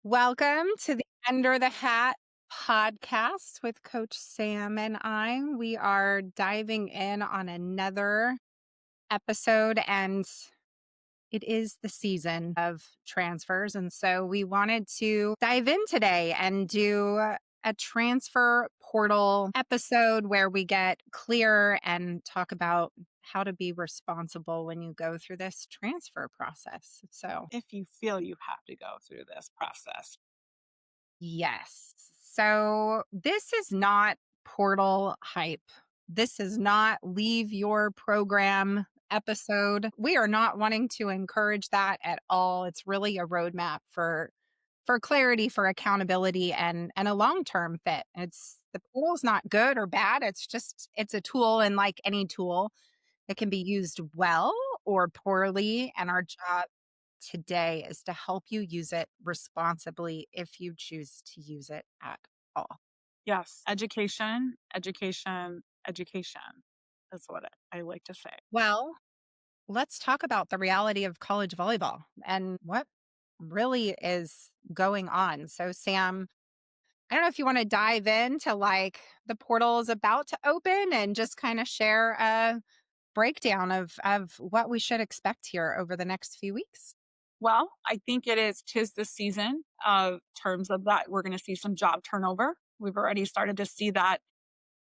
Welcome to the Under the Hat podcast with Coach Sam and I. We are diving in on another episode, and it is the season of transfers. And so we wanted to dive in today and do a transfer portal episode where we get clear and talk about how to be responsible when you go through this transfer process. So, If you feel you have to go through this process. yes. So this is not portal hype. This is not leave your program episode. We are not wanting to encourage that at all. It's really a roadmap for clarity, for accountability and a long-term fit. It's the tool's not good or bad. It's a tool, and like any tool, it can be used well or poorly, and our job today is to help you use it responsibly if you choose to use it at all. Yes, education, education, education is what I like to say. Well, let's talk about the reality of college volleyball and what really is going on. So, Sam, I don't know if you want to dive into like the portal is about to open and just kind of share a breakdown of what we should expect here over the next few weeks. Well, I think tis the season of terms of that. We're going to see some job turnover. We've already started to see that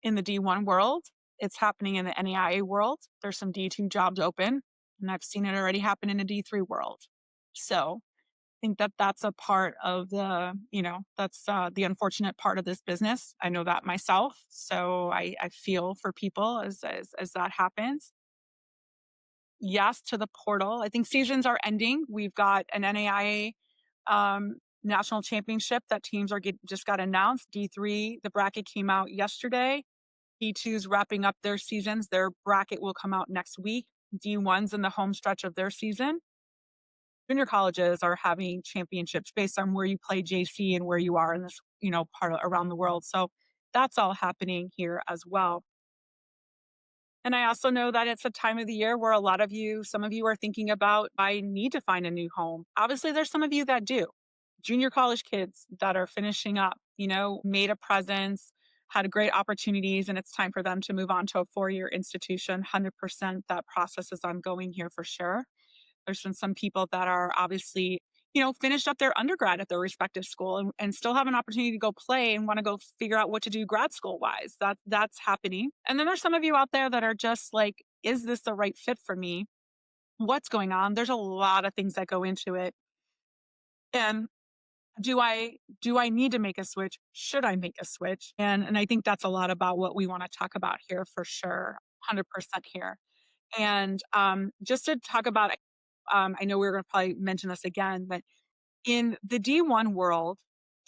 in the D1 world. It's happening in the NAIA world. There's some D2 jobs open, and I've seen it already happen in the D3 world. So I think that that's a part of that's the unfortunate part of this business. I know that myself. So I feel for people as that happens. Yes to the portal. I think seasons are ending. We've got an NAIA national championship that teams just got announced. D3, the bracket came out yesterday. D2's wrapping up their seasons. Their bracket will come out next week. D1's in the home stretch of their season. Junior colleges are having championships based on where you play JC and where you are in this, part of, around the world. So that's all happening here as well. And I also know that it's a time of the year where some of you are thinking about, I need to find a new home. Obviously, there's some of you that do. Junior college kids that are finishing up, made a presence, had great opportunities, and it's time for them to move on to a 4-year institution. 100% that process is ongoing here for sure. There's been some people that are obviously, finished up their undergrad at their respective school and still have an opportunity to go play and want to go figure out what to do grad school wise. That's happening. And then there's some of you out there that are just like, is this the right fit for me? What's going on? There's a lot of things that go into it. And do I need to make a switch? Should I make a switch? And I think that's a lot about what we want to talk about here for sure. 100% here. And just to talk about, I know we're going to probably mention this again, but in the D1 world,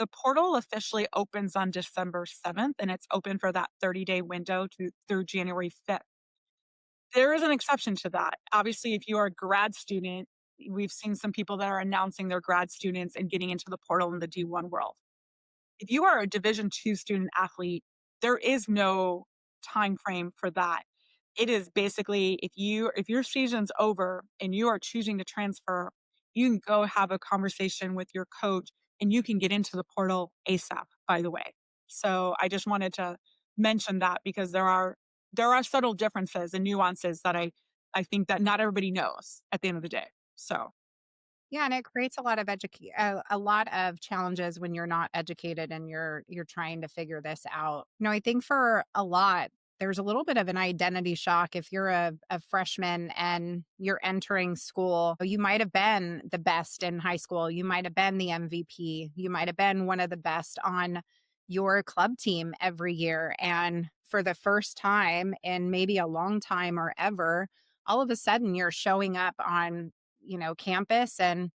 the portal officially opens on December 7th, and it's open for that 30-day window through January 5th. There is an exception to that. Obviously, if you are a grad student, we've seen some people that are announcing their grad students and getting into the portal in the D1 world. If you are a Division II student athlete, there is no time frame for that. It is basically if your season's over and you are choosing to transfer, you can go have a conversation with your coach and you can get into the portal ASAP, by the way. So I just wanted to mention that because there are subtle differences and nuances that I think that not everybody knows at the end of the day. So Yeah, and it creates a lot of challenges when you're not educated and you're trying to figure this out. I think for a lot, there's a little bit of an identity shock if you're a freshman and you're entering school. You might have been the best in high school. You might have been the MVP. You might have been one of the best on your club team every year. And for the first time in maybe a long time or ever, all of a sudden you're showing up on campus and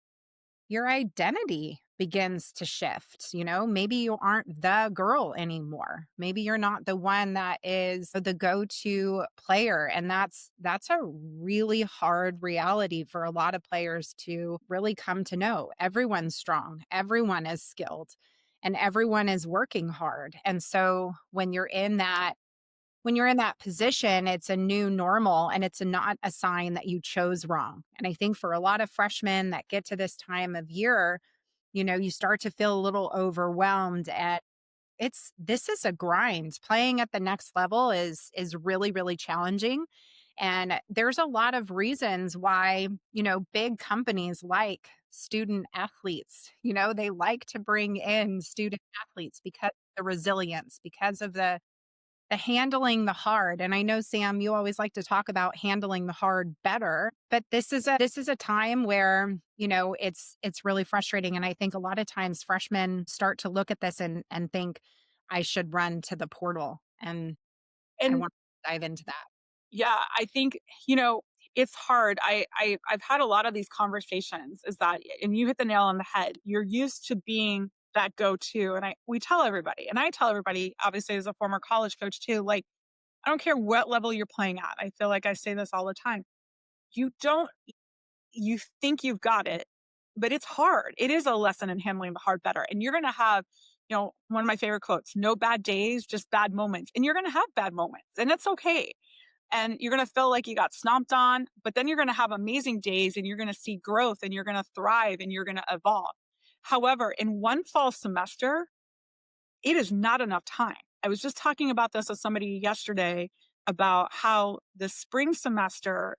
your identity begins to shift. Maybe you aren't the girl anymore. Maybe you're not the one that is the go-to player. And that's a really hard reality for a lot of players to really come to know. Everyone's strong, everyone is skilled, and everyone is working hard. And so when you're in that position, it's a new normal and it's not a sign that you chose wrong. And I think for a lot of freshmen that get to this time of year, You start to feel a little overwhelmed, and this is a grind. Playing at the next level is really, really challenging. And there's a lot of reasons why, big companies like student athletes, they like to bring in student athletes because of the resilience, because of the handling the hard. And I know, Sam, you always like to talk about handling the hard better, but this is a time where, it's really frustrating. And I think a lot of times freshmen start to look at this and think, I should run to the portal. And I And want to dive into that. yeah, I think, you know, it's hard. I've had a lot of these conversations is that, and you hit the nail on the head. You're used to being that go-to. And we tell everybody, and I tell everybody, obviously as a former college coach too, like, I don't care what level you're playing at. I feel like I say this all the time. You don't, you think you've got it, but it's hard. It is a lesson in handling the hard better. And you're going to have, one of my favorite quotes, no bad days, just bad moments. And you're going to have bad moments, and it's okay, and you're going to feel like you got stomped on, but then you're going to have amazing days, and you're going to see growth, and you're going to thrive, and you're going to evolve. However, in one fall semester, it is not enough time. I was just talking about this with somebody yesterday about how the spring semester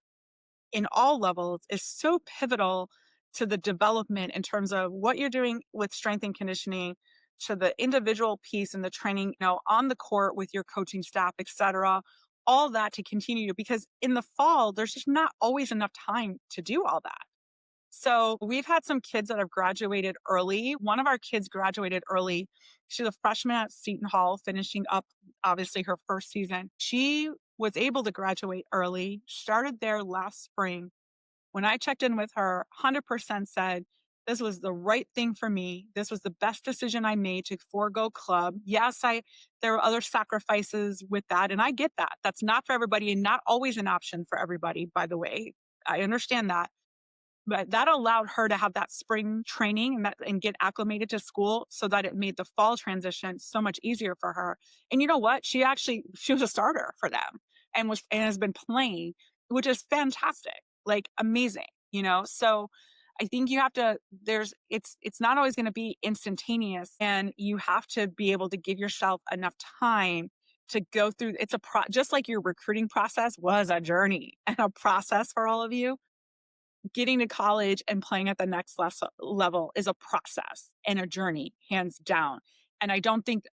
in all levels is so pivotal to the development in terms of what you're doing with strength and conditioning, to the individual piece and the training, on the court with your coaching staff, etc. All that to continue, because in the fall there's just not always enough time to do all that. So we've had some kids that have graduated early. One of our kids graduated early. She's a freshman at Seton Hall, finishing up obviously her first season. She was able to graduate early, started there last spring. When I checked in with her, 100% said, this was the right thing for me. This was the best decision I made to forego club. Yes, there were other sacrifices with that, and I get that. That's not for everybody and not always an option for everybody, by the way. I understand that. But that allowed her to have that spring training and get acclimated to school, so that it made the fall transition so much easier for her. And you know what? She was a starter for them, and has been playing, which is fantastic, like amazing. So I think you have to it's not always going to be instantaneous, and you have to be able to give yourself enough time to go through. Just like your recruiting process was a journey and a process for all of you. Getting to college and playing at the next level is a process and a journey, hands down. And I don't think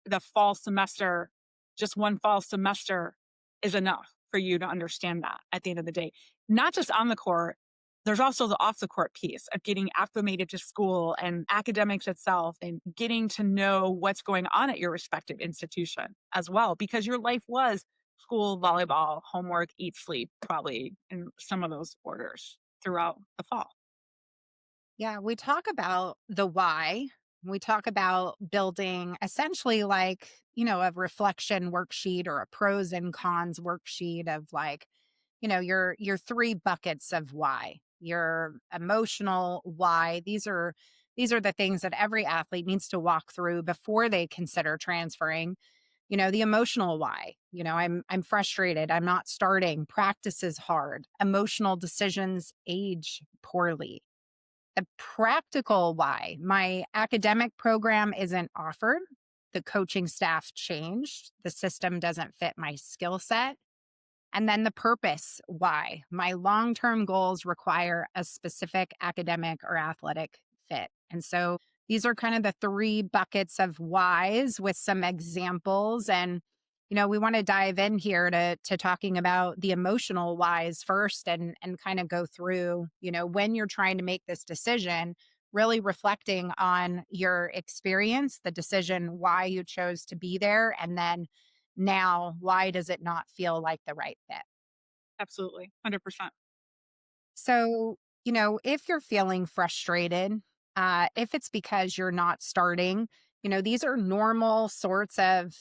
just one fall semester is enough for you to understand that at the end of the day. Not just on the court, there's also the off the court piece of getting acclimated to school and academics itself, and getting to know what's going on at your respective institution as well, because your life was school, volleyball, homework, eat, sleep, probably in some of those orders throughout the fall. Yeah, we talk about the why. We talk about building essentially like, a reflection worksheet or a pros and cons worksheet of like, your three buckets of why. Your emotional why. These are the things that every athlete needs to walk through before they consider transferring. The emotional why. I'm frustrated. I'm not starting. Practice is hard. Emotional decisions age poorly. The practical why. My academic program isn't offered. The coaching staff changed. The system doesn't fit my skill set. And then the purpose why. My long term goals require a specific academic or athletic fit. And so these are kind of the three buckets of whys with some examples. And, we want to dive in here to talking about the emotional whys first, and kind of go through, when you're trying to make this decision, really reflecting on your experience, the decision, why you chose to be there, and then now, why does it not feel like the right fit? Absolutely. 100%. So, if you're feeling frustrated, if it's because you're not starting, these are normal sorts of,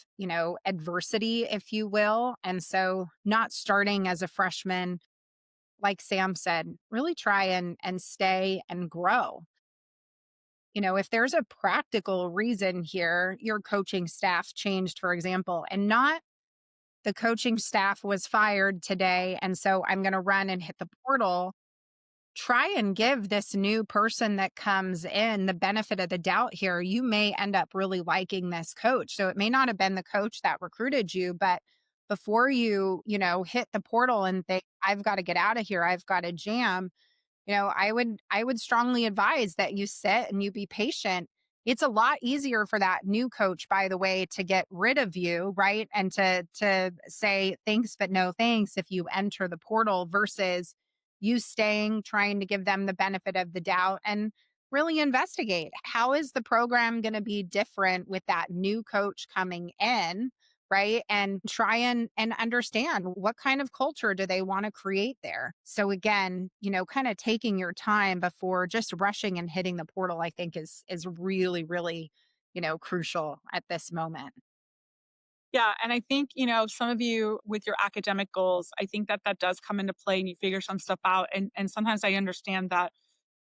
adversity, if you will. And so, not starting as a freshman, like Sam said, really try and stay and grow. If there's a practical reason here, your coaching staff changed, for example, and not the coaching staff was fired today, and so I'm going to run and hit the portal. try and give this new person that comes in the benefit of the doubt here. You may end up really liking this coach. So it may not have been the coach that recruited you, but before you hit the portal and think, I've got to get out of here, I've got to jam, I would strongly advise that you sit and you be patient. It's a lot easier for that new coach, by the way, to get rid of you, right? And to say thanks but no thanks if you enter the portal versus you staying, trying to give them the benefit of the doubt and really investigate. How is the program going to be different with that new coach coming in? Right, and try and understand what kind of culture do they want to create there. So again, kind of taking your time before just rushing and hitting the portal, I think is really really crucial at this moment. Yeah, and I think, some of you with your academic goals, I think that that does come into play and you figure some stuff out, and sometimes I understand that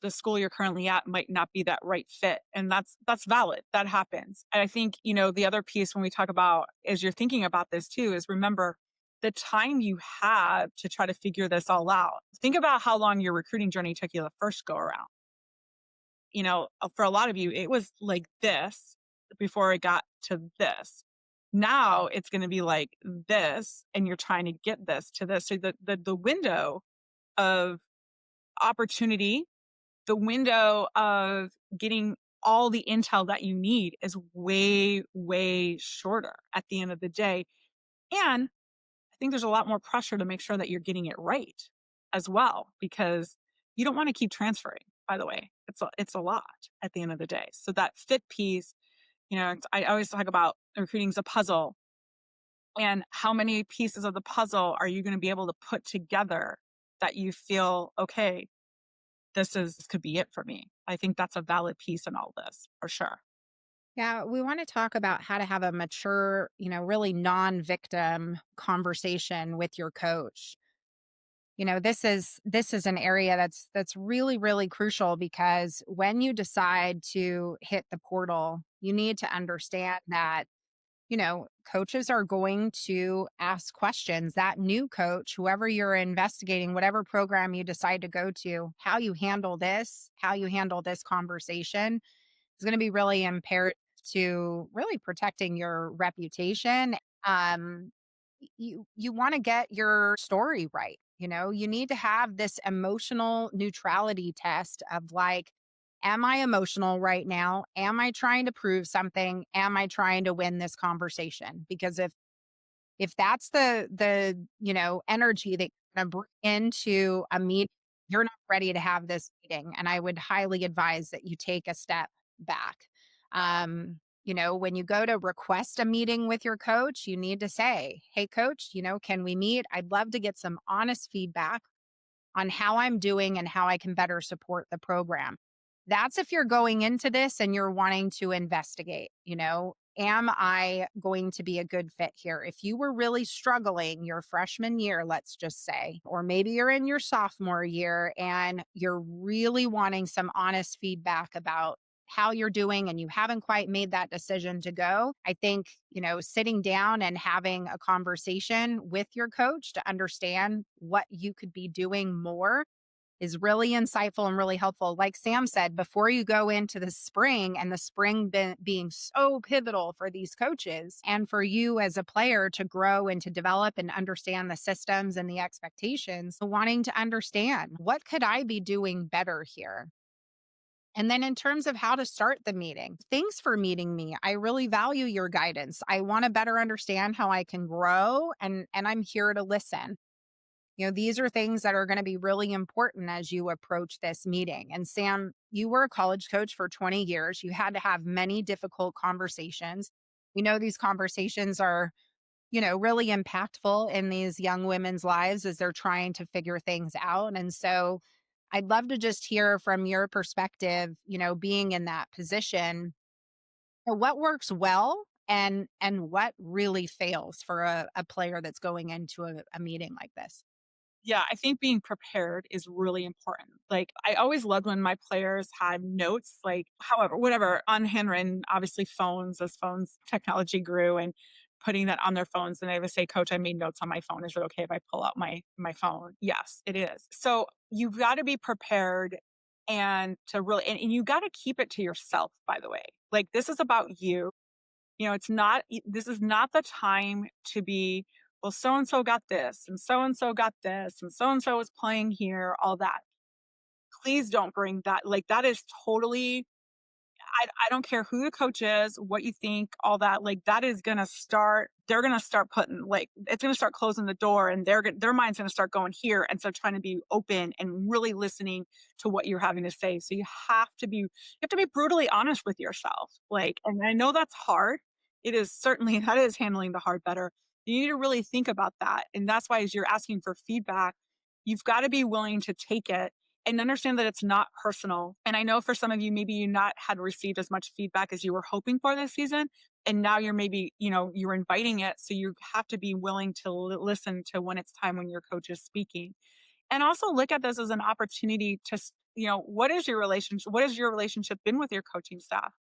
the school you're currently at might not be that right fit, and that's valid. That happens. And I think, the other piece when we talk about as you're thinking about this too is remember the time you have to try to figure this all out. Think about how long your recruiting journey took you the first go around. For a lot of you, it was like this before it got to this. Now it's going to be like this, and you're trying to get this to this. So the window of opportunity, the window of getting all the intel that you need is way, way shorter at the end of the day. And I think there's a lot more pressure to make sure that you're getting it right as well, because you don't want to keep transferring, by the way. It's a lot at the end of the day. So that fit piece, I always talk about recruiting as a puzzle, and how many pieces of the puzzle are you going to be able to put together that you feel, okay, this could be it for me. I think that's a valid piece in all this for sure. Yeah, we want to talk about how to have a mature, really non-victim conversation with your coach. This is an area that's really really crucial because when you decide to hit the portal, you need to understand that coaches are going to ask questions. That new coach, whoever you're investigating, whatever program you decide to go to, how you handle this conversation is going to be really imperative to really protecting your reputation. Um, you want to get your story right. You need to have this emotional neutrality test of like, am I emotional right now? Am I trying to prove something? Am I trying to win this conversation? Because if that's the energy that you're gonna bring into a meeting, you're not ready to have this meeting. And I would highly advise that you take a step back. When you go to request a meeting with your coach, you need to say, hey, coach, can we meet? I'd love to get some honest feedback on how I'm doing and how I can better support the program. That's if you're going into this and you're wanting to investigate, am I going to be a good fit here? If you were really struggling your freshman year, let's just say, or maybe you're in your sophomore year and you're really wanting some honest feedback about how you're doing and you haven't quite made that decision to go, I think, sitting down and having a conversation with your coach to understand what you could be doing more is really insightful and really helpful. Like Sam said, before you go into the spring and the spring being so pivotal for these coaches and for you as a player to grow and to develop and understand the systems and the expectations, wanting to understand what could I be doing better here? And then in terms of how to start the meeting, thanks for meeting me. I really value your guidance. I want to better understand how I can grow and I'm here to listen. These are things that are going to be really important as you approach this meeting. And Sam, you were a college coach for 20 years. You had to have many difficult conversations. We know these conversations are, really impactful in these young women's lives as they're trying to figure things out. And so I'd love to just hear from your perspective, being in that position, what works well and what really fails for a player that's going into a meeting like this. Yeah, I think being prepared is really important. Like, I always loved when my players had notes, like, however, whatever, on handwritten, obviously phones, as phones technology grew. And putting that on their phones, and they would say, "Coach, I made notes on my phone. Is it okay if I pull out my phone?" Yes, it is. So you've got to be prepared and to really, and you got to keep it to yourself, by the way. Like, this is about you. It's not, this is not the time to be, well, so and so got this, and so got this, and so is playing here, all that. Please don't bring that. Like, that is totally, I don't care who the coach is, what you think, all that, like, that is gonna start, they're gonna start putting, like, it's gonna start closing the door, and their mind's gonna start going here instead of trying to be open and really listening to what you're having to say. So you have to be brutally honest with yourself. Like, and I know that's hard. It is certainly that is handling the hard better. You need to really think about that. And that's why as you're asking for feedback, you've got to be willing to take it and understand that it's not personal. And I know for some of you, maybe you not had received as much feedback as you were hoping for this season. And now you're maybe, you're inviting it. So you have to be willing to listen to when it's time when your coach is speaking. And also look at this as an opportunity to, what is your relationship? What has your relationship been with your coaching staff?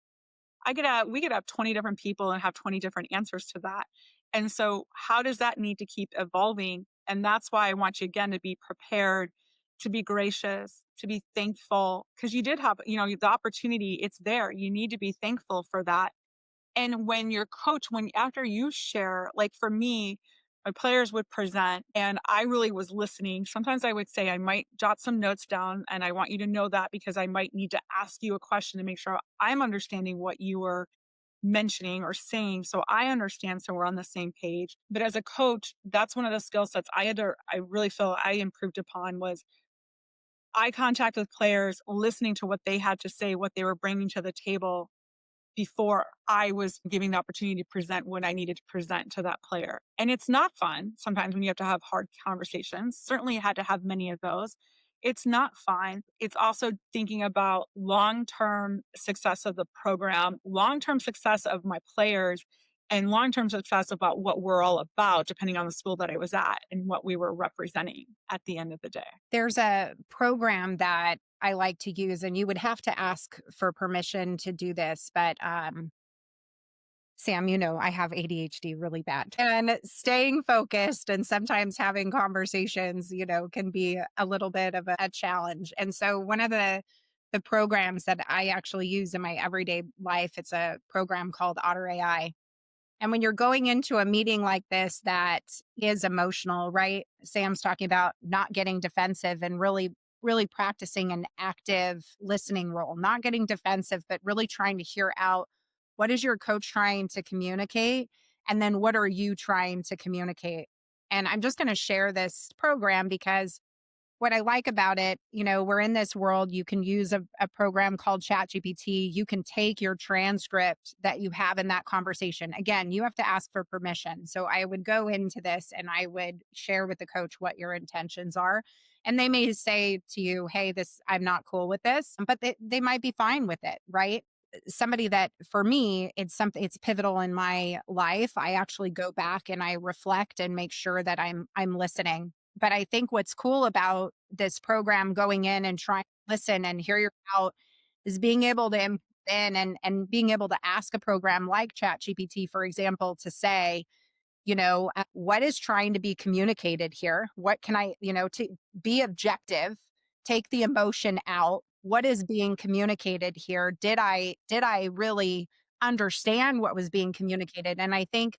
We could have 20 different people and have 20 different answers to that. And so how does that need to keep evolving? And that's why I want you again to be prepared, to be gracious, to be thankful, because you did have, the opportunity, it's there. You need to be thankful for that. And when your coach, when after you share, like for me, my players would present and I really was listening. Sometimes I would say, I might jot some notes down and I want you to know that because I might need to ask you a question to make sure I'm understanding what you were mentioning or saying. So I understand. So we're on the same page. But as a coach, that's one of the skill sets I really feel I improved upon was eye contact with players, listening to what they had to say, what they were bringing to the table before I was giving the opportunity to present what I needed to present to that player. And it's not fun sometimes when you have to have hard conversations. Certainly had to have many of those. It's not fun. It's also thinking about long term success of the program, long term success of my players, and long term success about what we're all about, depending on the school that I was at and what we were representing at the end of the day. There's a program that I like to use, and you would have to ask for permission to do this, but, Sam, I have ADHD really bad. And staying focused and sometimes having conversations, can be a little bit of a challenge. And so one of the programs that I actually use in my everyday life, it's a program called Otter AI. And when you're going into a meeting like this that is emotional, right? Sam's talking about not getting defensive and really, really practicing an active listening role, not getting defensive, but really trying to hear out what is your coach trying to communicate? And then what are you trying to communicate? And I'm just going to share this program because what I like about it, we're in this world, you can use a program called ChatGPT. You can take your transcript that you have in that conversation. Again, you have to ask for permission. So I would go into this and I would share with the coach what your intentions are. And they may say to you, hey, I'm not cool with this, but they might be fine with it, right? Somebody that for me, it's pivotal in my life. I actually go back and I reflect and make sure that I'm listening. But I think what's cool about this program going in and trying to listen and hear you out is being able to input in and being able to ask a program like ChatGPT, for example, to say, what is trying to be communicated here? What can to be objective, take the emotion out. What is being communicated here? Did I really understand what was being communicated? And I think,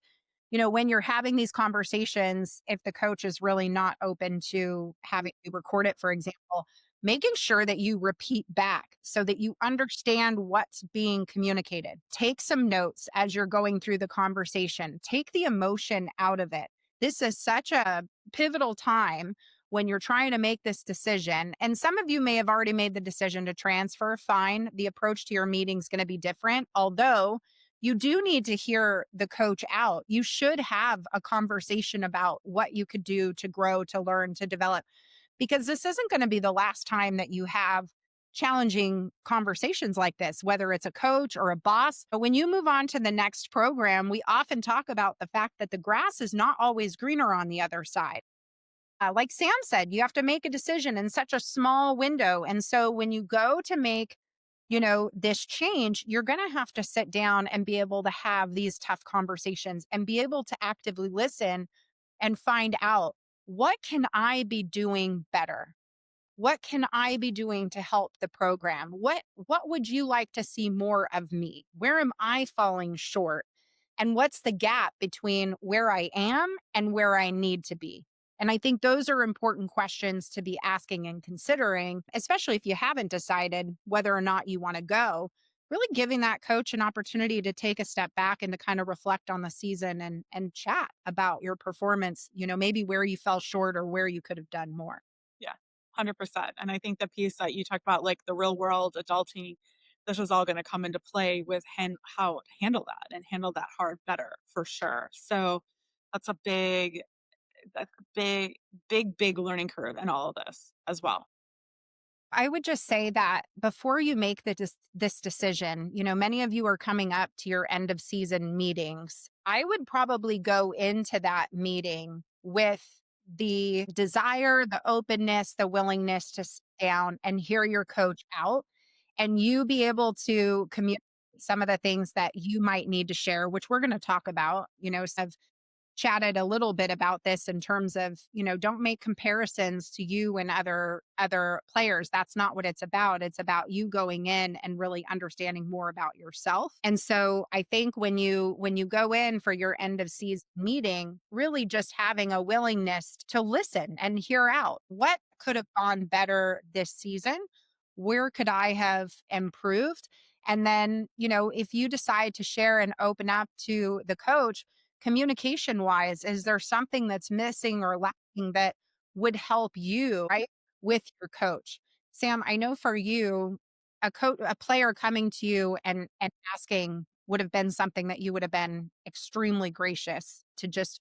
when you're having these conversations, if the coach is really not open to having you record it, for example, making sure that you repeat back so that you understand what's being communicated. Take some notes as you're going through the conversation. Take the emotion out of it. This is such a pivotal time when you're trying to make this decision. And some of you may have already made the decision to transfer. Fine. The approach to your meeting is going to be different. Although you do need to hear the coach out. You should have a conversation about what you could do to grow, to learn, to develop, because this isn't going to be the last time that you have challenging conversations like this, whether it's a coach or a boss. But when you move on to the next program, we often talk about the fact that the grass is not always greener on the other side. Like Sam said, you have to make a decision in such a small window. And so when you go to make this change, you're going to have to sit down and be able to have these tough conversations and be able to actively listen and find out, what can I be doing better? What can I be doing to help the program? What would you like to see more of me? Where am I falling short? And what's the gap between where I am and where I need to be? And I think those are important questions to be asking and considering, especially if you haven't decided whether or not you want to go. Really giving that coach an opportunity to take a step back and to kind of reflect on the season and chat about your performance, maybe where you fell short or where you could have done more. Yeah, 100%. And I think the piece that you talked about, like the real world adulting, this is all going to come into play with how to handle that and handle that hard better for sure. So that's that's a big learning curve in all of this as well. I would just say that before you make this decision, many of you are coming up to your end of season meetings. I would probably go into that meeting with the desire, the openness, the willingness to sit down and hear your coach out, and you be able to communicate some of the things that you might need to share, which we're going to talk about, chatted a little bit about this in terms of, don't make comparisons to you and other players. That's not what it's about. It's about you going in and really understanding more about yourself. And so I think when you go in for your end of season meeting, really just having a willingness to listen and hear out what could have gone better this season, where could I have improved? And then, if you decide to share and open up to the coach, communication wise, is there something that's missing or lacking that would help you, right, with your coach? Sam, I know for you, a player coming to you and asking would have been something that you would have been extremely gracious to just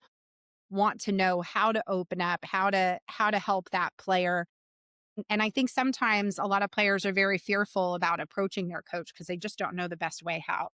want to know how to open up, how to help that player. And I think sometimes a lot of players are very fearful about approaching their coach because they just don't know the best way how.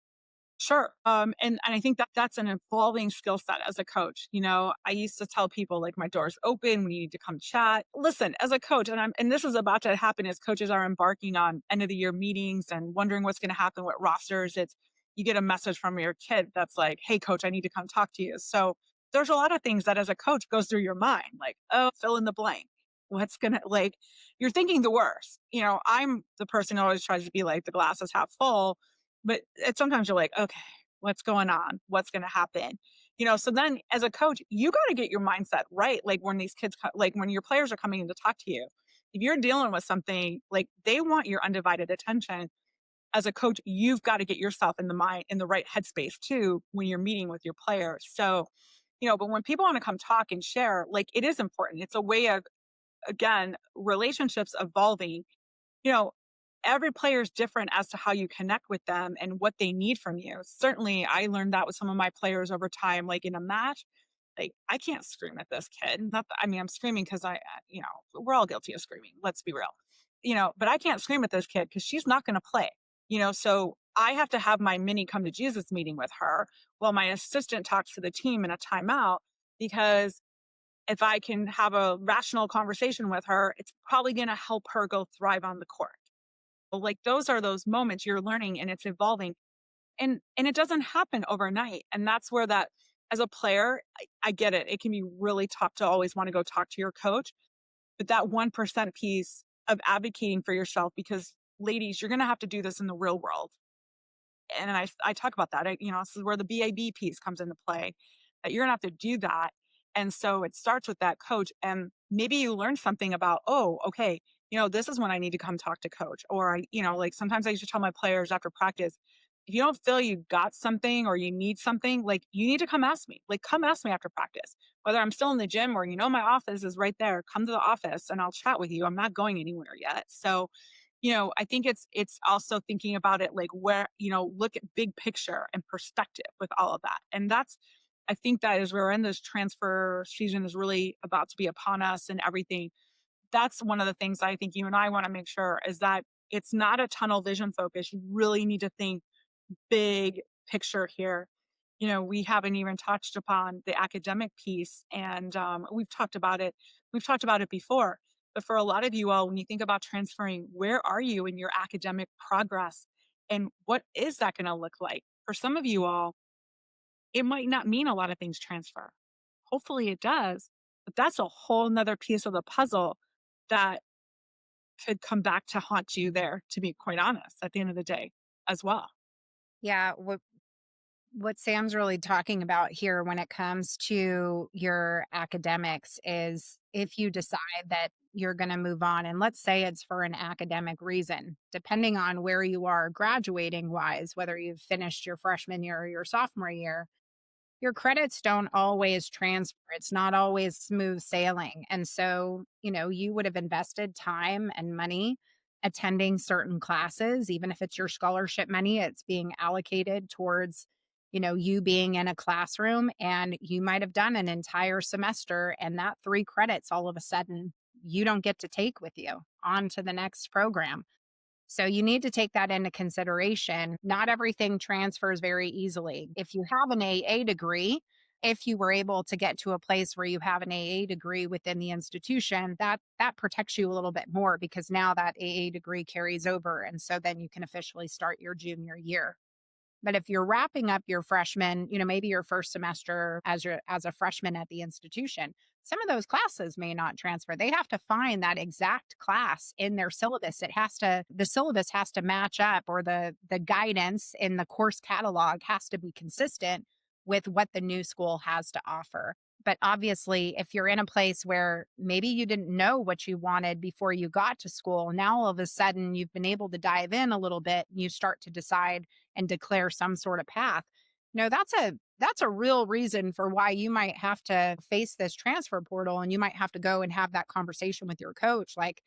Sure. And I think that that's an evolving skill set as a coach. I used to tell people like my door's open when you need to come chat. Listen, as a coach, and this is about to happen as coaches are embarking on end of the year meetings and wondering what's going to happen with rosters. It's you get a message from your kid that's like, "Hey, coach, I need to come talk to you." So there's a lot of things that as a coach goes through your mind, like, "Oh, fill in the blank." What's gonna like? You're thinking the worst. I'm the person who always tries to be like the glass is half full, but sometimes you're like, "Okay, what's going on? What's gonna happen?" So then as a coach, you gotta get your mindset right, like, when these kids co like, when your players are coming in to talk to you. If you're dealing with something, like, they want your undivided attention. As a coach, you've gotta get yourself in the right headspace too when you're meeting with your players. So, but when people wanna come talk and share, like, it is important. It's a way of, again, relationships evolving. you know, every player is different as to how you connect with them and what they need from you. Certainly, I learned that with some of my players over time, like in a match. Like, I can't scream at this kid. Not that, I mean, I'm screaming because we're all guilty of screaming. Let's be real. But I can't scream at this kid because she's not going to play. So I have to have my mini come to Jesus meeting with her while my assistant talks to the team in a timeout because if I can have a rational conversation with her, it's probably going to help her go thrive on the court. But like those are those moments you're learning and it's evolving and it doesn't happen overnight. And that's where that as a player, I get it. It can be really tough to always want to go talk to your coach, but that 1% piece of advocating for yourself, because ladies, you're going to have to do this in the real world. And I talk about that. This is where the BAB piece comes into play, that you're gonna have to do that. And so it starts with that coach. And maybe you learn something about, oh, okay, this is when I need to come talk to coach. Or like sometimes I used to tell my players after practice, if you don't feel you got something or you need something, like you need to come ask me. Like come ask me after practice. Whether I'm still in the gym or my office is right there, come to the office and I'll chat with you. I'm not going anywhere yet. So I think it's also thinking about it like where, look at big picture and perspective with all of that. And that's I think that as we're in this transfer season is really about to be upon us and everything. That's one of the things I think you and I want to make sure is that it's not a tunnel vision focus. You really need to think big picture here. We haven't even touched upon the academic piece and we've talked about it. We've talked about it before, But for a lot of you all, when you think about transferring, where are you in your academic progress? And what is that going to look like? For some of you all, it might not mean a lot of things transfer. Hopefully it does, but that's a whole nother piece of the puzzle that could come back to haunt you there, to be quite honest, at the end of the day as well. Yeah, what Sam's really talking about here when it comes to your academics is if you decide that you're going to move on, and let's say it's for an academic reason, depending on where you are graduating wise, whether you've finished your freshman year or your sophomore year, your credits don't always transfer. It's not always smooth sailing. And so, you would have invested time and money attending certain classes, even if it's your scholarship money, it's being allocated towards, you being in a classroom, and you might have done an entire semester, and that 3 credits all of a sudden you don't get to take with you on to the next program. So you need to take that into consideration. Not everything transfers very easily. If you have an AA degree, if you were able to get to a place where you have an AA degree within the institution, that protects you a little bit more because now that AA degree carries over, and so then you can officially start your junior year. But if you're wrapping up your freshman, maybe your first semester as a freshman at the institution, some of those classes may not transfer. They have to find that exact class in their syllabus. The syllabus has to match up, or the guidance in the course catalog has to be consistent with what the new school has to offer. But obviously, if you're in a place where maybe you didn't know what you wanted before you got to school, now all of a sudden you've been able to dive in a little bit and you start to decide and declare some sort of path. That's a real reason for why you might have to face this transfer portal, and you might have to go and have that conversation with your coach like,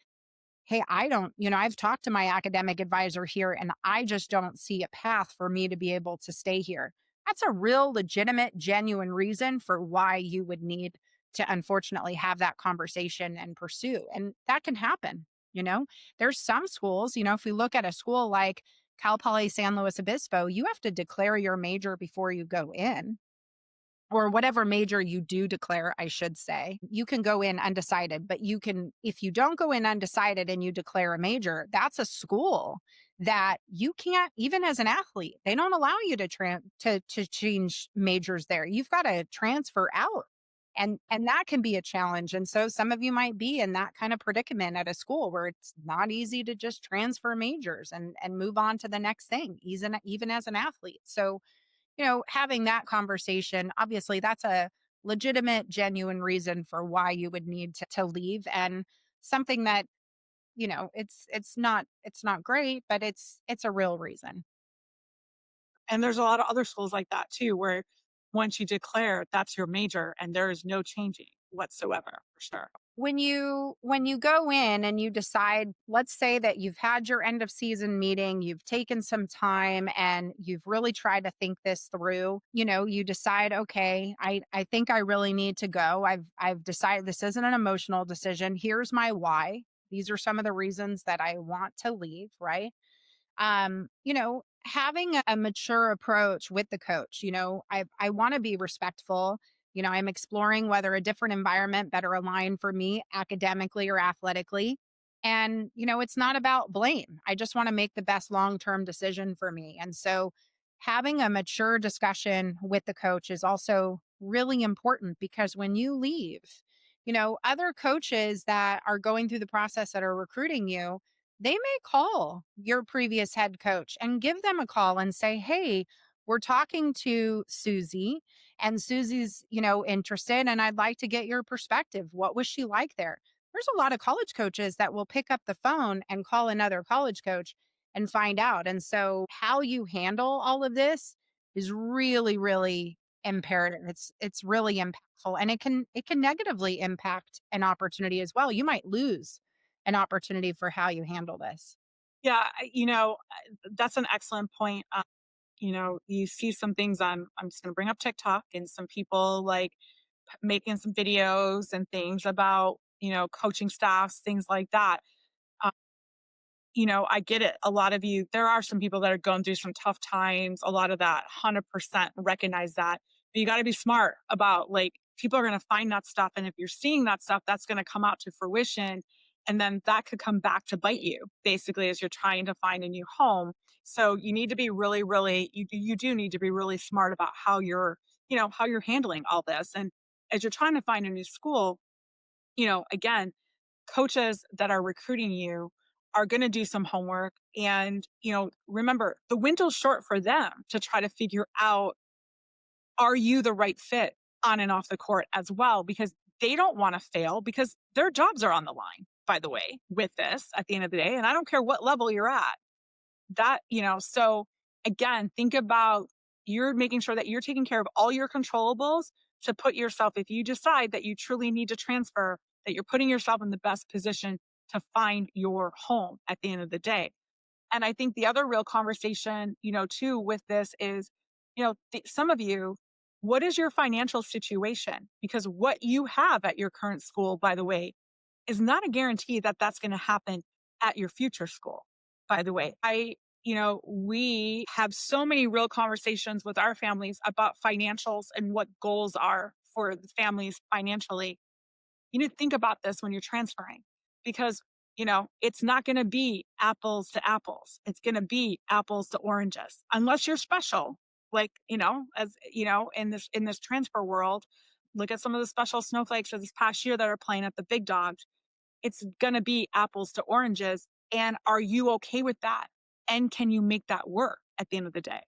"Hey, I don't, I've talked to my academic advisor here and I just don't see a path for me to be able to stay here." That's a real legitimate, genuine reason for why you would need to unfortunately have that conversation and pursue. And that can happen, you know? There's some schools, if we look at a school like Cal Poly San Luis Obispo, you have to declare your major before you go in, or whatever major you do declare, I should say. You can go in undecided, but if you don't go in undecided and you declare a major, that's a school that you can't, even as an athlete, they don't allow you to change majors there. You've got to transfer out. And that can be a challenge. And so some of you might be in that kind of predicament at a school where it's not easy to just transfer majors and move on to the next thing, even as an athlete. So having that conversation, obviously that's a legitimate, genuine reason for why you would need to leave, and something that, it's not great, but it's a real reason. And there's a lot of other schools like that too, where once you declare that's your major and there is no changing whatsoever, for sure. When you go in and you decide, let's say that you've had your end of season meeting, you've taken some time and you've really tried to think this through, you decide, okay, I think I really need to go. I've decided this isn't an emotional decision. Here's my why. These are some of the reasons that I want to leave, right? Having a mature approach with the coach, I want to be respectful. I'm exploring whether a different environment better align for me academically or athletically. And, it's not about blame. I just want to make the best long-term decision for me. And so having a mature discussion with the coach is also really important, because when you leave, other coaches that are going through the process that are recruiting you, they may call your previous head coach and give them a call and say, "Hey, we're talking to Susie, and Susie's, interested, and I'd like to get your perspective. What was she like there?" There's a lot of college coaches that will pick up the phone and call another college coach and find out. And so how you handle all of this is really, really imperative. It's really impactful, and it can negatively impact an opportunity as well. You might lose an opportunity for how you handle this. Yeah, that's an excellent point. You see some things on, I'm just going to bring up TikTok, and some people like making some videos and things about, coaching staffs, things like that. Uh, I get it. A lot of you, there are some people that are going through some tough times. A lot of that, 100% recognize that. But you got to be smart about, like, people are going to find that stuff. And if you're seeing that stuff, that's going to come out to fruition. And then that could come back to bite you basically as you're trying to find a new home. So you need to be really, really, you do need to be really smart about how you're, how you're handling all this. And as you're trying to find a new school, again, coaches that are recruiting you are going to do some homework. And, remember, the window's short for them to try to figure out, are you the right fit on and off the court as well? Because they don't want to fail because their jobs are on the line, by the way, with this at the end of the day. And I don't care what level you're at. So again, think about, you're making sure that you're taking care of all your controllables to put yourself, if you decide that you truly need to transfer, that you're putting yourself in the best position to find your home at the end of the day. And I think the other real conversation, too, with this is, some of you, what is your financial situation? Because what you have at your current school, by the way, is not a guarantee that that's going to happen at your future school. By the way, we have so many real conversations with our families about financials and what goals are for the families financially. You need to think about this when you're transferring because, it's not going to be apples to apples. It's going to be apples to oranges unless you're special. Like, as in this transfer world, look at some of the special snowflakes of this past year that are playing at the big dogs. It's going to be apples to oranges. And are you okay with that? And can you make that work at the end of the day?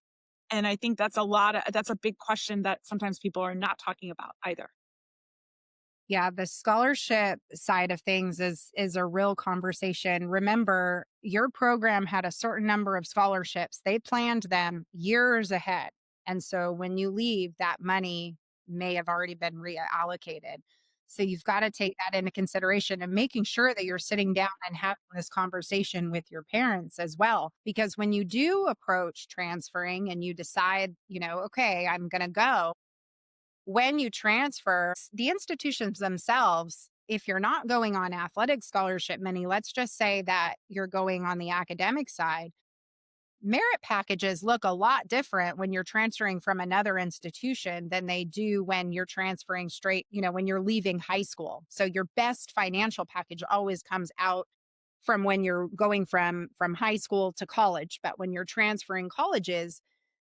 And I think that's a big question that sometimes people are not talking about either. Yeah, the scholarship side of things is a real conversation. Remember, your program had a certain number of scholarships. They planned them years ahead. And so when you leave, that money may have already been reallocated. So you've got to take that into consideration and making sure that you're sitting down and having this conversation with your parents as well. Because when you do approach transferring and you decide, okay, I'm going to go, when you transfer, the institutions themselves, if you're not going on athletic scholarship money, let's just say that you're going on the academic side, merit packages look a lot different when you're transferring from another institution than they do when you're transferring straight, when you're leaving high school. So your best financial package always comes out from when you're going from high school to college. But when you're transferring colleges,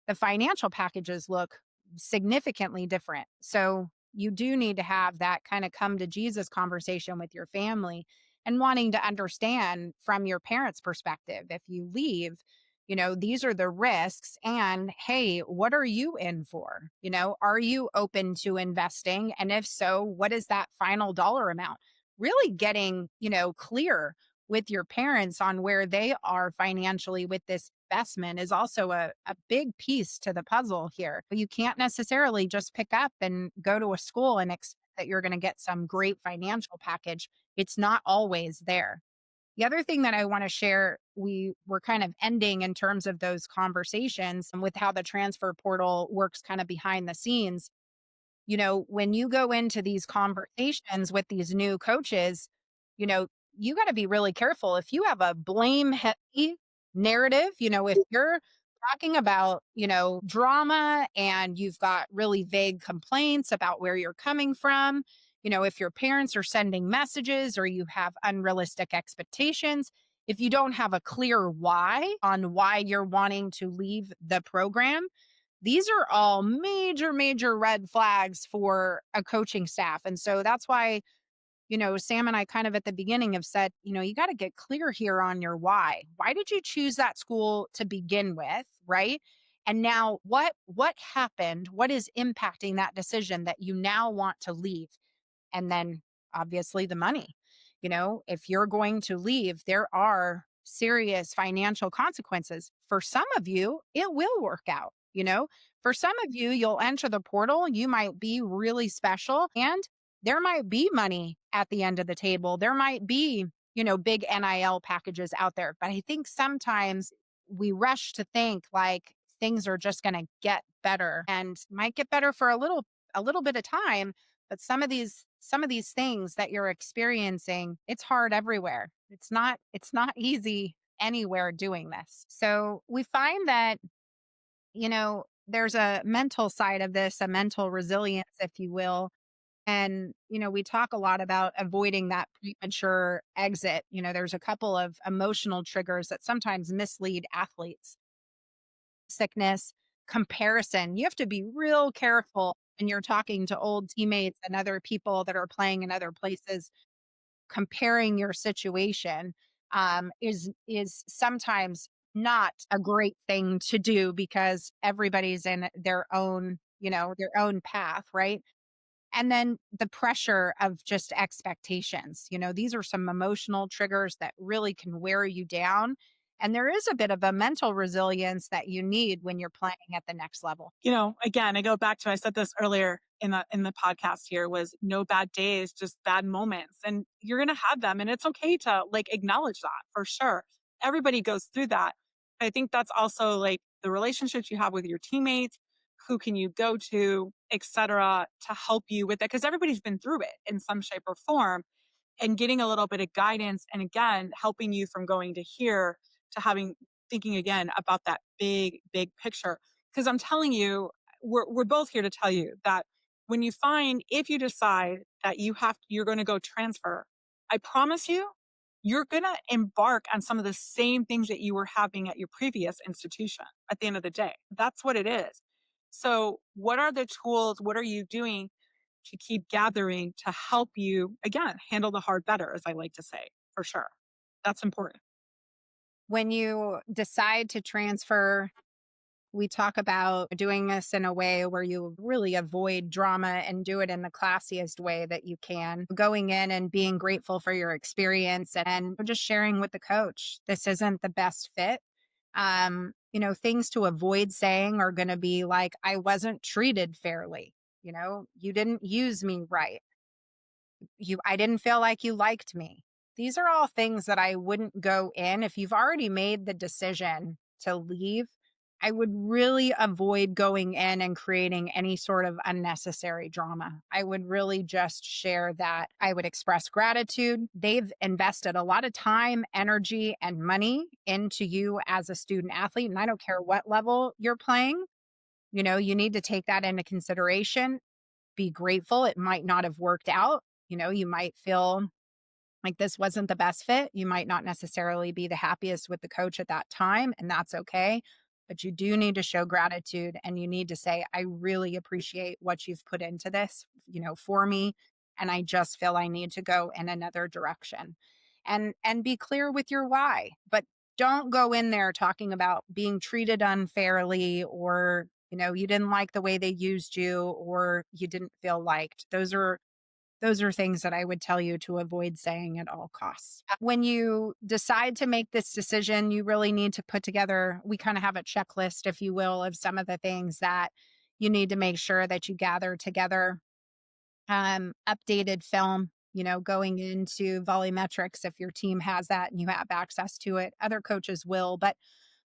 the financial packages look significantly different. So you do need to have that kind of come to Jesus conversation with your family and wanting to understand from your parents' perspective. If you leave, these are the risks. And hey, what are you in for? Are you open to investing? And if so, what is that final dollar amount? Really getting, clear with your parents on where they are financially with this investment is also a big piece to the puzzle here. But you can't necessarily just pick up and go to a school and expect that you're going to get some great financial package. It's not always there. The other thing that I want to share, we were kind of ending in terms of those conversations and with how the transfer portal works kind of behind the scenes. When you go into these conversations with these new coaches, you know, you got to be really careful. If you have a blame heavy narrative, if you're talking about, drama and you've got really vague complaints about where you're coming from, if your parents are sending messages or you have unrealistic expectations, if you don't have a clear why on why you're wanting to leave the program, these are all major, major red flags for a coaching staff. And so that's why, Sam and I kind of at the beginning have said, you got to get clear here on your why. Why did you choose that school to begin with? Right. And now what happened? What is impacting that decision that you now want to leave? And then obviously the money. If you're going to leave, there are serious financial consequences. For some of you, it will work out. For some of you, you'll enter the portal, you might be really special, and there might be money at the end of the table. There might be, big NIL packages out there. But I think sometimes we rush to think like things are just going to get better and might get better for a little bit of time, but some of these things that you're experiencing, it's hard everywhere. It's not easy anywhere doing this. So we find that, there's a mental side of this, a mental resilience, if you will. And, we talk a lot about avoiding that premature exit. There's a couple of emotional triggers that sometimes mislead athletes: sickness, comparison. You have to be real careful when you're talking to old teammates and other people that are playing in other places. Comparing your situation is sometimes not a great thing to do because everybody's in their own path, right? And then the pressure of just expectations. These are some emotional triggers that really can wear you down. And there is a bit of a mental resilience that you need when you're playing at the next level. Again, I go back to, I said this earlier in the podcast here, was no bad days, just bad moments. And you're going to have them, and it's okay to like acknowledge that for sure. Everybody goes through that. I think that's also like the relationships you have with your teammates, who can you go to, etc., to help you with it, because everybody's been through it in some shape or form, and getting a little bit of guidance, and again helping you from going to here to having, thinking again about that big picture. Because I'm telling you, we're both here to tell you that when you find, if you decide that you're going to go transfer, I promise you, you're going to embark on some of the same things that you were having at your previous institution. At the end of the day, that's what it is. So what are the tools, what are you doing to keep gathering to help you, again, handle the hard better, as I like to say, for sure. That's important. When you decide to transfer, we talk about doing this in a way where you really avoid drama and do it in the classiest way that you can. Going in and being grateful for your experience and just sharing with the coach, this isn't the best fit. Things to avoid saying are going to be like, I wasn't treated fairly. You didn't use me right. I didn't feel like you liked me. These are all things that I wouldn't go in. If you've already made the decision to leave, I would really avoid going in and creating any sort of unnecessary drama. I would really just share that I would express gratitude. They've invested a lot of time, energy, and money into you as a student athlete. And I don't care what level you're playing, you need to take that into consideration. Be grateful. It might not have worked out. You might feel like this wasn't the best fit. You might not necessarily be the happiest with the coach at that time, and that's okay. But you do need to show gratitude and you need to say, I really appreciate what you've put into this, for me. And I just feel I need to go in another direction. And be clear with your why. But don't go in there talking about being treated unfairly, or you didn't like the way they used you, or you didn't feel liked. Those are things that I would tell you to avoid saying at all costs. When you decide to make this decision, you really need to put together, we kind of have a checklist, if you will, of some of the things that you need to make sure that you gather together. Updated film, going into volumetrics, if your team has that and you have access to it. Other coaches will, but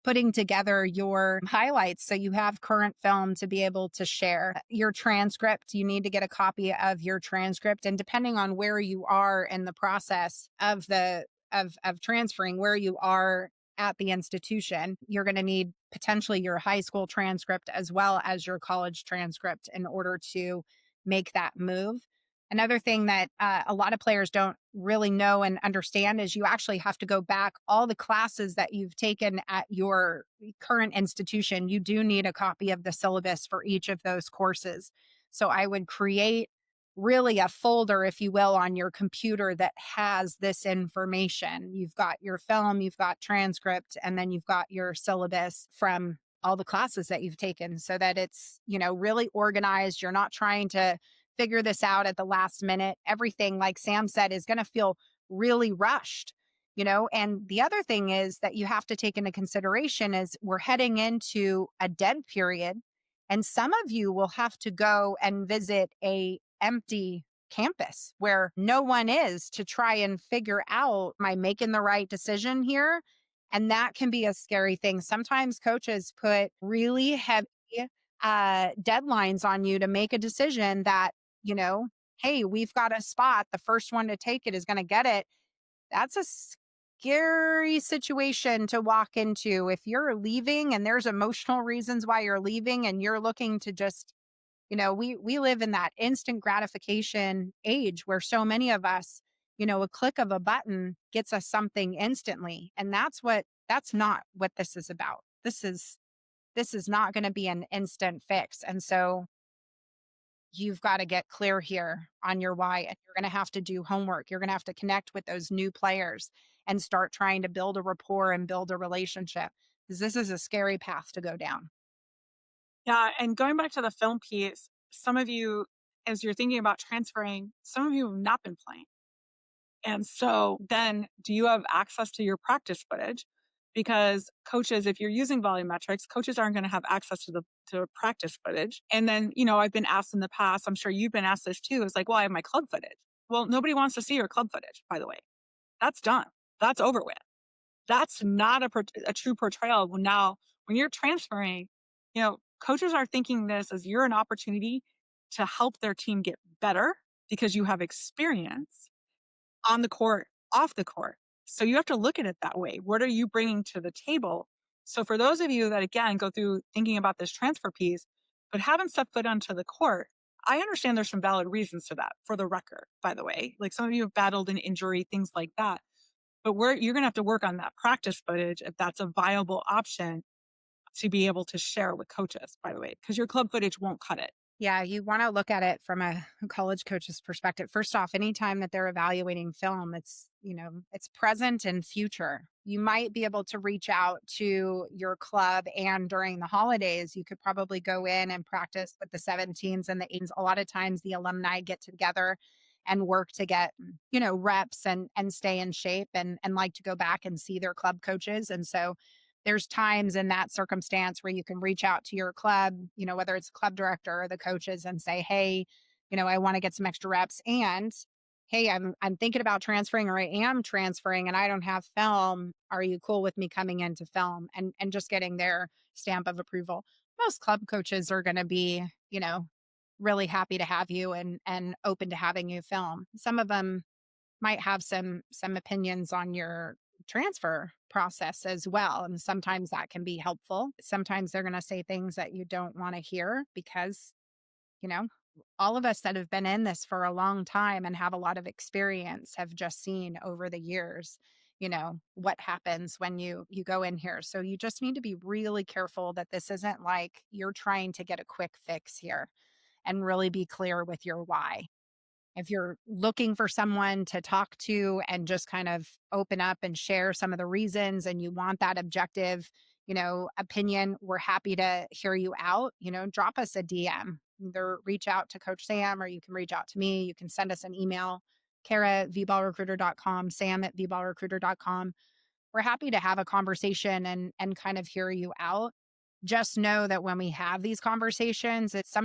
putting together your highlights so you have current film to be able to share. Your transcript, you need to get a copy of your transcript, and depending on where you are in the process of the of transferring, where you are at the institution, you're going to need potentially your high school transcript as well as your college transcript in order to make that move. Another thing that a lot of players don't really know and understand is you actually have to go back all the classes that you've taken at your current institution. You do need a copy of the syllabus for each of those courses. So I would create really a folder, if you will, on your computer that has this information. You've got your film, you've got transcript, and then you've got your syllabus from all the classes that you've taken, so that it's, really organized. You're not trying to figure this out at the last minute. Everything, like Sam said, is going to feel really rushed. And the other thing is that you have to take into consideration is we're heading into a dead period, and some of you will have to go and visit a empty campus where no one is, to try and figure out, am I making the right decision here? And that can be a scary thing. Sometimes coaches put really heavy deadlines on you to make a decision that, you know, hey, we've got a spot. The first one to take it is going to get it. That's a scary situation to walk into. If you're leaving and there's emotional reasons why you're leaving and you're looking to just We live in that instant gratification age where so many of us, a click of a button gets us something instantly. And that's not what this is about. This is not going to be an instant fix. And so you've got to get clear here on your why, and you're going to have to do homework. You're going to have to connect with those new players and start trying to build a rapport and build a relationship, because this is a scary path to go down. Yeah, and going back to the film piece, some of you, as you're thinking about transferring, some of you have not been playing. And so then do you have access to your practice footage? Because coaches, if you're using volumetrics, coaches aren't going to have access to practice footage. And then, I've been asked in the past, I'm sure you've been asked this too. It's like, well, I have my club footage. Well, nobody wants to see your club footage, by the way. That's done. That's over with. That's not a true portrayal. Well, now, when you're transferring, coaches are thinking this as you're an opportunity to help their team get better because you have experience on the court, off the court. So you have to look at it that way. What are you bringing to the table? So for those of you that again go through thinking about this transfer piece, but haven't stepped foot onto the court, I understand there's some valid reasons to that, for the record, by the way. Like some of you have battled an injury, things like that. But you're going to have to work on that practice footage if that's a viable option to be able to share with coaches, by the way, because your club footage won't cut it. Yeah, you want to look at it from a college coach's perspective. First off, anytime that they're evaluating film, it's present and future. You might be able to reach out to your club, and during the holidays, you could probably go in and practice with the 17s and the 18s. A lot of times the alumni get together and work to get, reps and stay in shape, and like to go back and see their club coaches. And so there's times in that circumstance where you can reach out to your club, whether it's club director or the coaches, and say, "Hey, I want to get some extra reps, and hey, I'm thinking about transferring, or I am transferring and I don't have film. Are you cool with me coming into film?" And just getting their stamp of approval. Most club coaches are going to be, really happy to have you and open to having you film. Some of them might have some opinions on your transfer process as well, and sometimes that can be helpful. Sometimes they're going to say things that you don't want to hear, because you know all of us that have been in this for a long time and have a lot of experience have just seen over the years, what happens when you go in here. So you just need to be really careful that this isn't like you're trying to get a quick fix here, and really be clear with your why. If you're looking for someone to talk to and just kind of open up and share some of the reasons, and you want that objective, opinion, we're happy to hear you out. Drop us a DM. Either reach out to Coach Sam, or you can reach out to me. You can send us an email, Kara@vballrecruiter.com, Sam@vballrecruiter.com. We're happy to have a conversation and kind of hear you out. Just know that when we have these conversations, it's,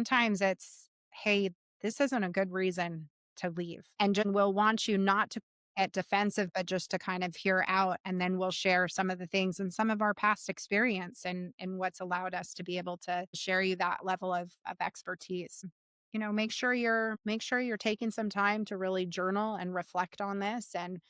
"Hey, this isn't a good reason to leave." And just we'll want you not to get defensive, but just to kind of hear out. And then we'll share some of the things and some of our past experience, and what's allowed us to be able to share you that level of expertise. Make sure you're taking some time to really journal and reflect on this, and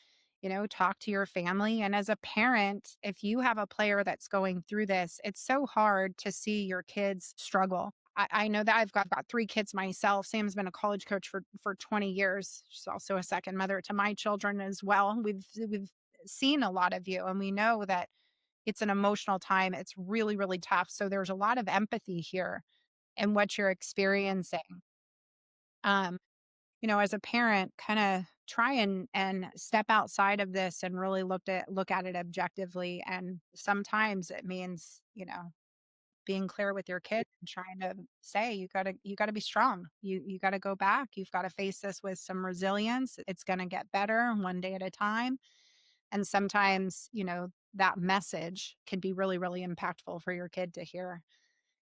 talk to your family. And as a parent, if you have a player that's going through this, it's so hard to see your kids struggle. I know that I've got 3 kids myself. Sam's been a college coach for 20 years. She's also a second mother to my children as well. We've seen a lot of you, and we know that it's an emotional time. It's really, really tough. So there's a lot of empathy here in what you're experiencing. Um, as a parent, kind of try and step outside of this and really look at it objectively. And sometimes it means, being clear with your kid and trying to say, you gotta be strong. You gotta go back. You've got to face this with some resilience. It's gonna get better one day at a time. And sometimes, that message can be really, really impactful for your kid to hear.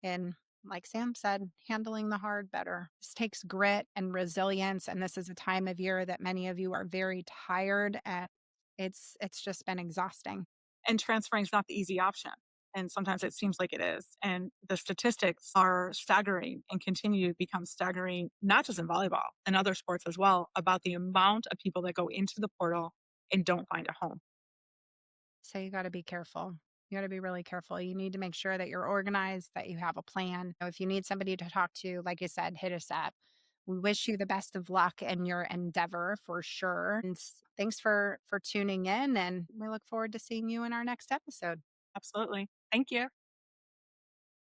And like Sam said, handling the hard better. This takes grit and resilience. And this is a time of year that many of you are very tired, and it's just been exhausting. And transferring is not the easy option. And sometimes it seems like it is. And the statistics are staggering and continue to become staggering, not just in volleyball, and other sports as well, about the amount of people that go into the portal and don't find a home. So you got to be careful. You got to be really careful. You need to make sure that you're organized, that you have a plan. If you need somebody to talk to, like you said, hit us up. We wish you the best of luck in your endeavor for sure. And thanks for tuning in, and we look forward to seeing you in our next episode. Absolutely. Thank you.